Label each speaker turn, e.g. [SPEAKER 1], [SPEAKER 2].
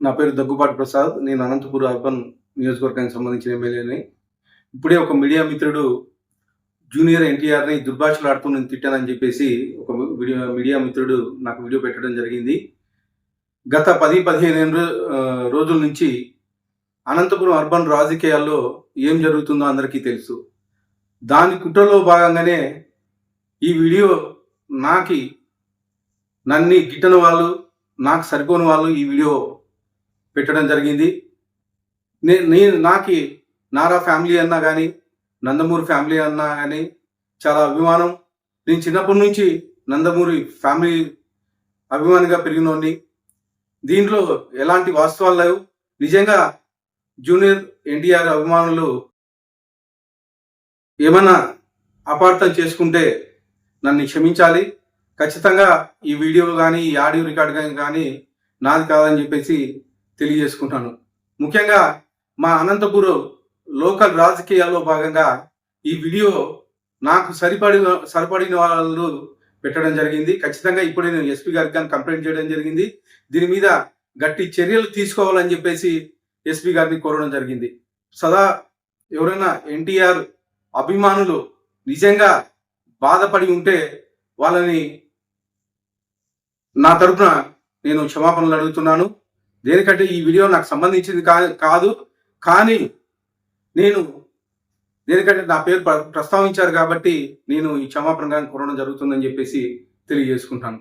[SPEAKER 1] నా పేరు దగ్గుబాటి ప్రసాద్. నేను అనంతపురం అర్బన్ నియోజకవర్గానికి సంబంధించిన ఎమ్మెల్యేని. ఇప్పుడే ఒక మీడియా మిత్రుడు జూనియర్ ఎన్టీఆర్‌ని దుర్భాషలాడుతూ నేను తిట్టానని చెప్పేసి ఒక మీడియా మిత్రుడు నాకు వీడియో పెట్టడం జరిగింది. గత 10, 15 రోజుల నుంచి అనంతపురం అర్బన్ రాజకీయాల్లో ఏం జరుగుతుందో అందరికీ తెలుసు. దాని కుట్రలో భాగంగానే ఈ వీడియో నన్ను గిట్టని వాళ్ళు, నాకు సరిపోని వాళ్ళు ఈ వీడియో పెట్టడం జరిగింది. నాకి నారా ఫ్యామిలీ అన్నా కానీ, నందమూరి ఫ్యామిలీ అన్నా కానీ చాలా అభిమానం. నేను చిన్నప్పటి నుంచి నందమూరి ఫ్యామిలీ అభిమానిగా పెరిగినోడిని. దీంట్లో ఎలాంటి వాస్తవాలు లేవు. నిజంగా జూనియర్ ఎన్టీఆర్ అభిమానులు ఏమన్నా అపార్థం చేసుకుంటే నన్ను క్షమించాలి. ఖచ్చితంగా ఈ వీడియో కానీ, ఈ ఆడియో రికార్డ్ కానీ నాది కాదని చెప్పేసి తెలియజేసుకుంటాను. ముఖ్యంగా మా అనంతపురం లోకల్ రాజకీయాల్లో భాగంగా ఈ వీడియో నాకు సరిపడిన వాళ్ళు పెట్టడం జరిగింది. ఖచ్చితంగా ఇప్పుడే నేను ఎస్పీ గారికి కానీ కంప్లైంట్ చేయడం జరిగింది. దీని మీద గట్టి చర్యలు తీసుకోవాలని చెప్పేసి ఎస్పీ గారిని కోరడం జరిగింది. సదా ఎవరైనా ఎన్టీఆర్ అభిమానులు నిజంగా బాధపడి ఉంటే వాళ్ళని నా తరపున నేను క్షమాపణలు అడుగుతున్నాను. దేనికంటే ఈ వీడియో నాకు సంబంధించింది కాదు. కానీ దేనికంటే నా పేరు ప్రస్తావించారు కాబట్టి నేను ఈ క్షమాపణ కోరడం జరుగుతుందని చెప్పేసి తెలియజేసుకుంటాను.